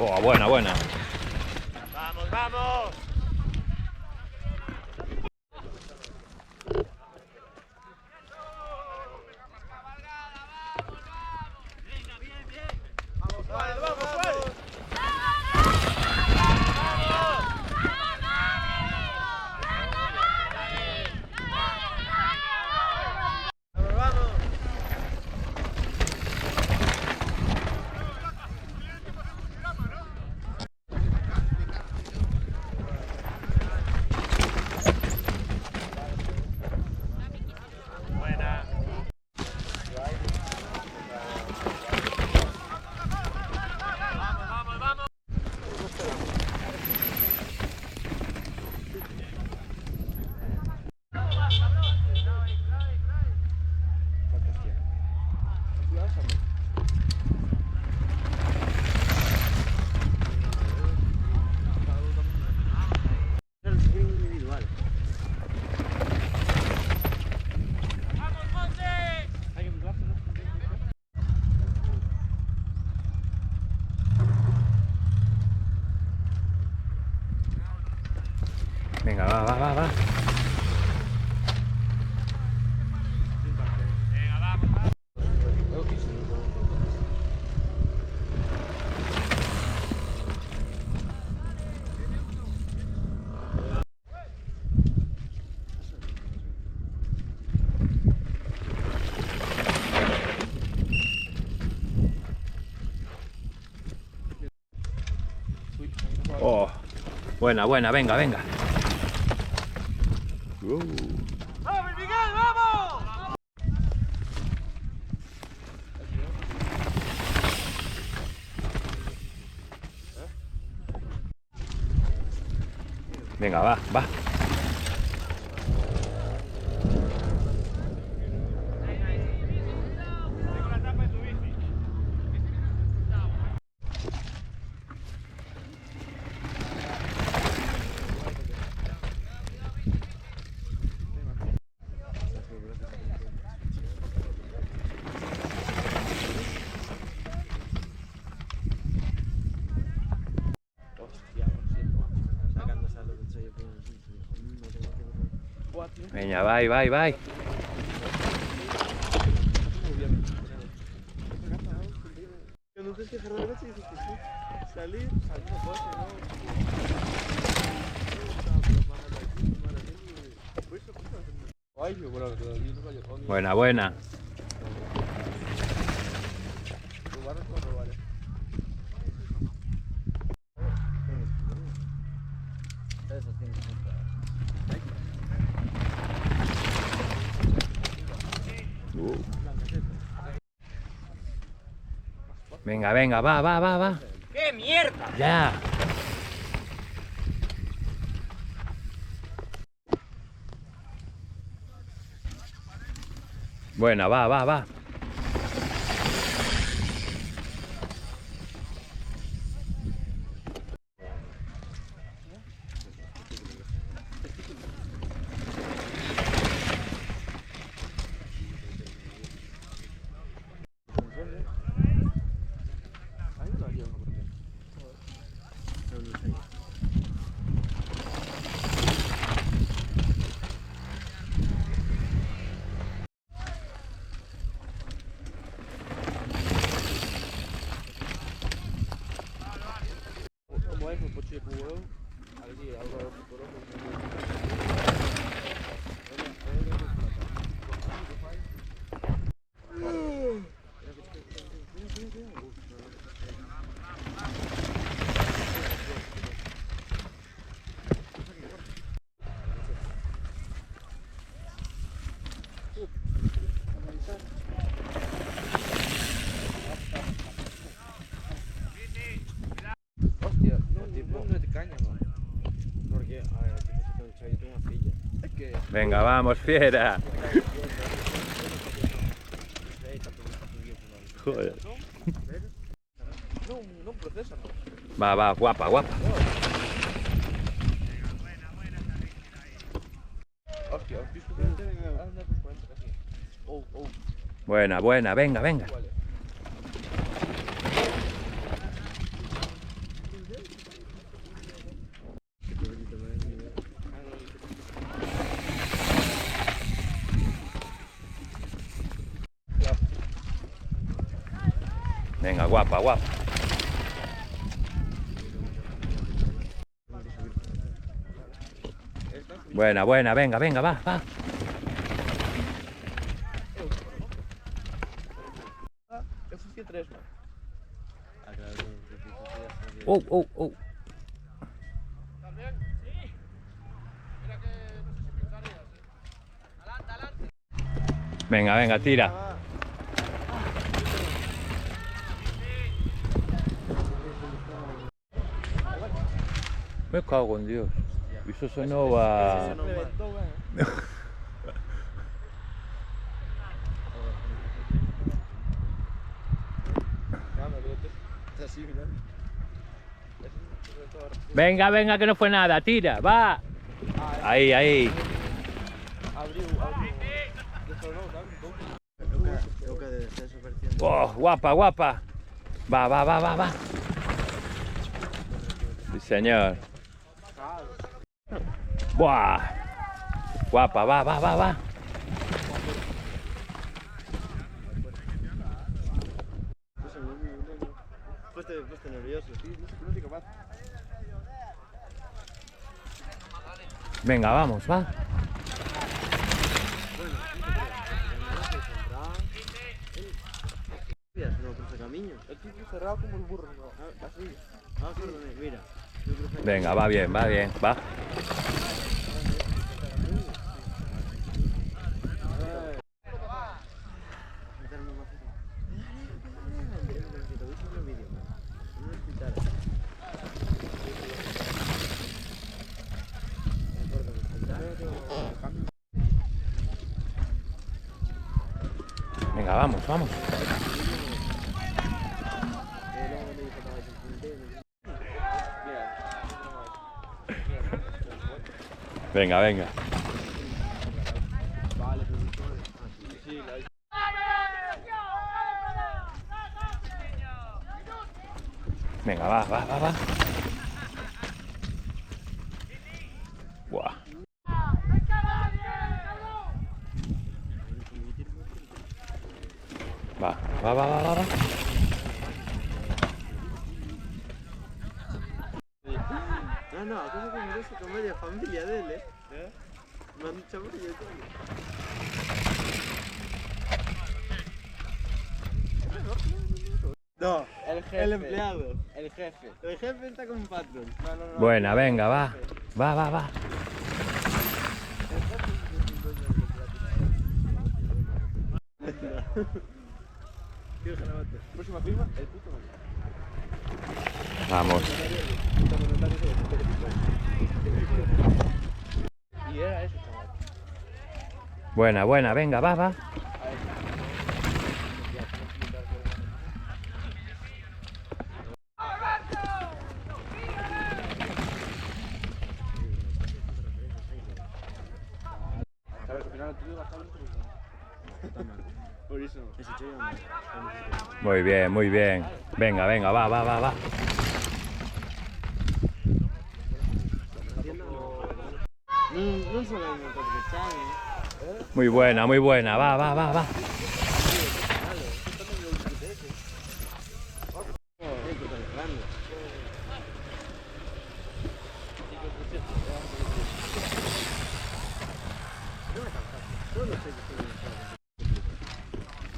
Oh, buena, buena. ¡Vamos, vamos! Venga, va. Oh, buena, venga. ¡Vamos, Miguel, vamos! Venga, va. Venga, va. Yo no sé si agarrar derecha y dice que sí. Salir no puede, no. Buena. Venga, va. ¡Qué mierda! Ya. Buena, va. Hostia, no te caña, man. Porque, a ver, yo tengo una filla. Es que... Venga, vamos, fiera. Joder. No procesa, no. Va, guapa. Hostia, ¿has visto que anda por 40 casi? Buena, venga. Vale. Venga, guapa, guapa. Buena, buena, venga, venga, va, va. Eu fui 3, mano. Oh, oh, oh. Venga, venga, tira. Me cago en Dios. Eso sonó a... Venga, venga, que no fue nada, tira, va. Ahí, ahí. Oh, guapa, guapa. Va, va, va, va, va. Sí, señor. Buah. Guapa, va, va, va, va. Puesto nervioso, sí, no soy capaz. Venga, vamos, va. No cruza camino. El tipo cerrado como el burro, ¿no? Así. Ah, perdón, mira. Venga, va bien, va. Venga, vamos, vamos. Venga, venga. Venga, va, va, va, va. Buah. Va, va, va, va, va. No, cosa que me con media familia de él, Me han dicho medio No, el empleado. El jefe. El jefe está con un patrón. No. Buena, venga, va. Va, va, va. Próxima firma, el puto Vamos. Y era eso, chaval. Buena, buena, venga, va, va. ¿Sabes? Al final el tío va a estar por eso. Muy bien, muy bien. Venga, venga, va, va, va, va. No solo el motor que está, Muy buena, va, va, va, va.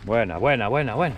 Buena, buena, buena, buena.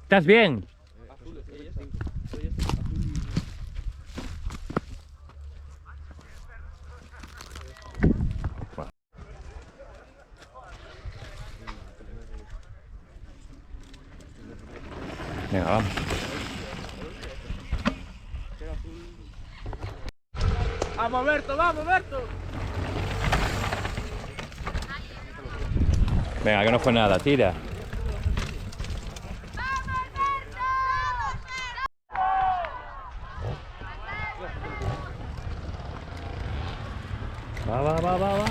¿Estás bien? Venga, vamos. ¡Vamos, Berto! ¡Vamos, Berto! Venga, que no fue nada, tira. Va, va, va, va, va.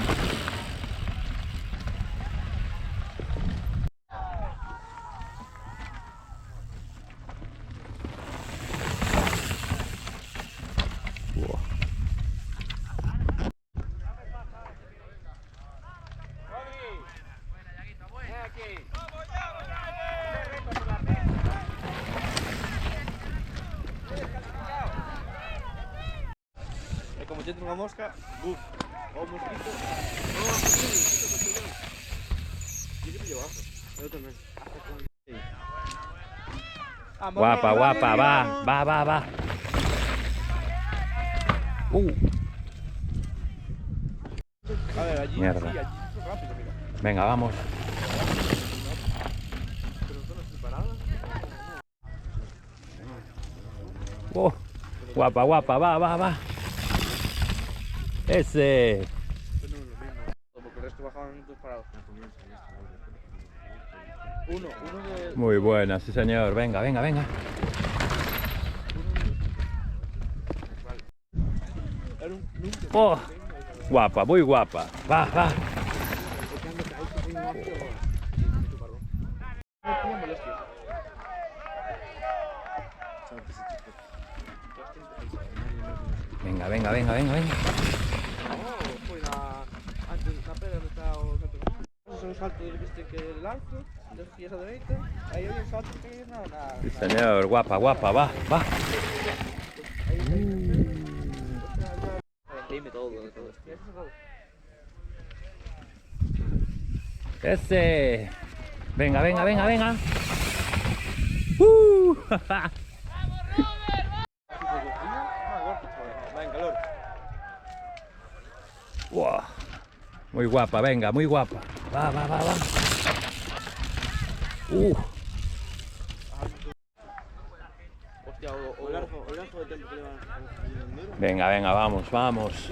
Es como si entra una mosca, buf, o un mosquito. Yo siempre llevo ajo. Yo también. Guapa, guapa, va, va, va, va. A ver, allí Mierda. sí, allí es rápido, mira. Venga, vamos. Pero no estoy parada. Guapa, guapa, va, va, va. Ese. Pero no es lo mismo. Porque el resto bajaban todos parados. Uno de... Muy buena, sí señor. Venga, venga, venga. Era un... Oh, guapa, muy guapa. Va, va. Venga, venga, venga, venga, venga. Foi na pedra onde está o salto. Son os saltos viste que lanzo, desvías a dereita, aí hai un salto que hai na... Sí señor, guapa, guapa, va, va. Dime todo esto. Ese. Venga, venga, venga, venga. Va en calor. Wow. Muy guapa, venga, muy guapa. Va, va, va, va. Hostia, o largo de tiempo que llevan. Venga, venga, vamos, vamos.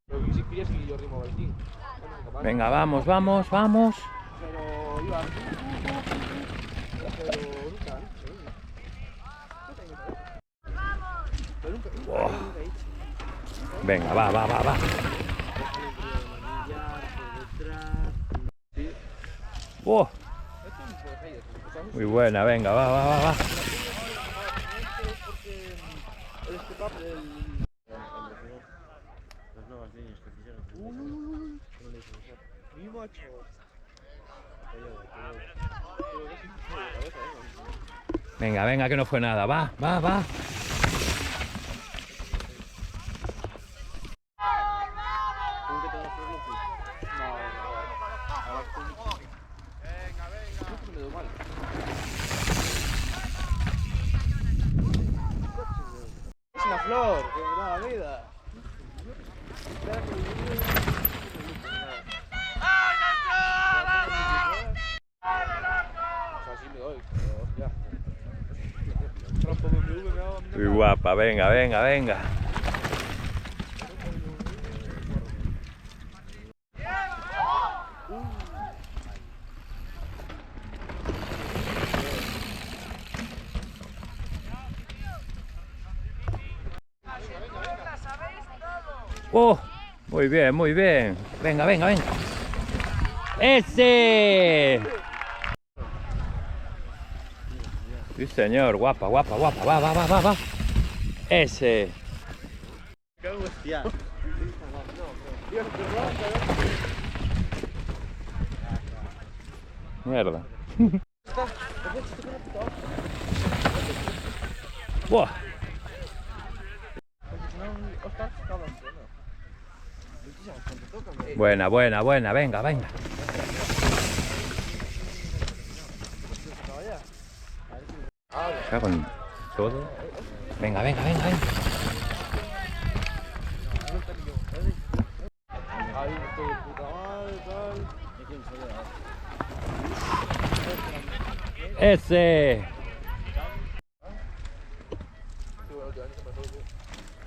Pero si querías que yo rimo Valentín. Venga, vamos, vamos, vamos. Pero iba... Pero nunca, Wow. Venga, va, va, va, va. Wow. Muy buena, venga, va, va, va, va. Las nuevas líneas que hicieron. Mi macho. Venga, venga, que no fue nada. Va, va, va. Es una flor, que me da la vida. Así me doy, pero ya. Muy guapa, venga, venga, venga. Oh, muy bien, muy bien. Venga, venga, venga. ¡Ese! Sí, señor, guapa, guapa, guapa. Va, va, va, va, va. Ese. ¡Qué hostia! Mierda. Buah. Buena, buena, buena. Venga, venga. Cago en todo. Venga, venga, venga, venga. Ese.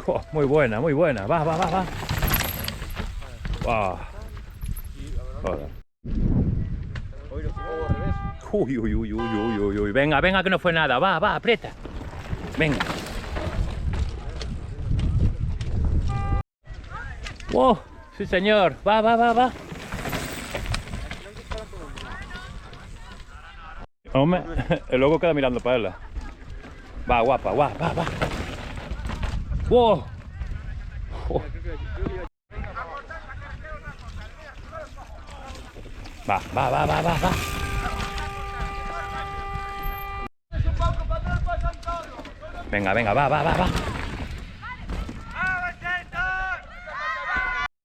Oh, muy buena, muy buena. Va, va, va, va. Wow. Joder. Uy, uy, uy, uy, uy, uy, uy. Venga, venga, que no fue nada. Va, va, aprieta. Venga. Wow, sí señor. Va, va, va, va. Hombre, el loco queda mirando para él. Va, guapa, va, va, va. Wow. Oh. Va, va, va, va, va, va. Venga, venga, va, va, va, va.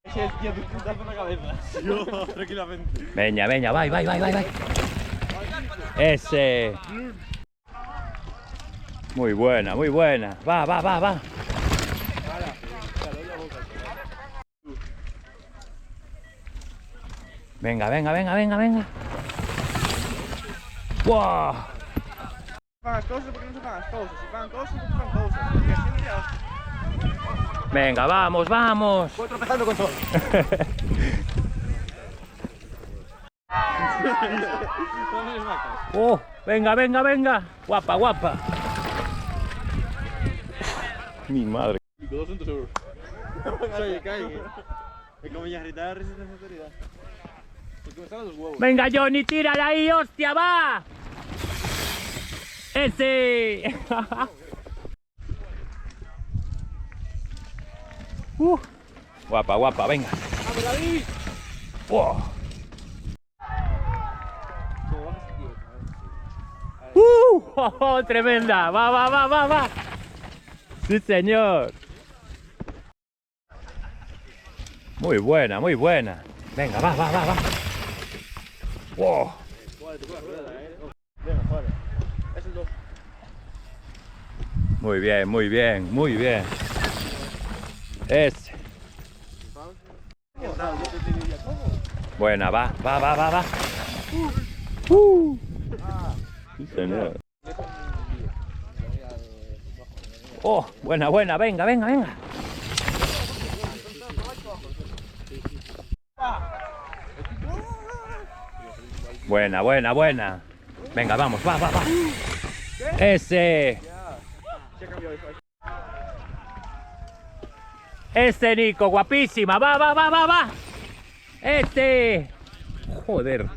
Ese es tío, tu puntazo en la cabeza. Yo, tranquilamente. Venga, venga, vai, vai, vai, vai, vai. Ese. Muy buena, muy buena. Va, va, va, va. Venga, venga, venga, venga, venga. ¡Wow! Pagan cosas porque no se pagan cosas. Si pagan cosas, no se pagan cosas. Porque así me quedo. Venga, vamos, vamos. Voy tropezando con todo. Oh, venga, venga, venga. Guapa, guapa. Mi madre. 200 euros. Oye, calle. Es como ya gritar resistencia de autoridad. Porque me salen los huevos. Venga, Johnny, tírala ahí, hostia, va. Ese. Guapa, guapa, venga. ¡Vamos, David! Wow. Como bajas aquí. Oh, tremenda. Va, va, va, va, va. Sí, señor. Muy buena, muy buena. Venga, va, va, va, va. Wow. Venga, joder. Es el 2. Muy bien, muy bien, muy bien. Ese. Buena, va, va, va, va, va. Sí, señor. Oh, buena, buena, venga, venga, venga. Buena, buena, buena. Venga, vamos, va, va, va. Ese. Ese, Nico, guapísima. Va, va, va, va, va. Este. Joder.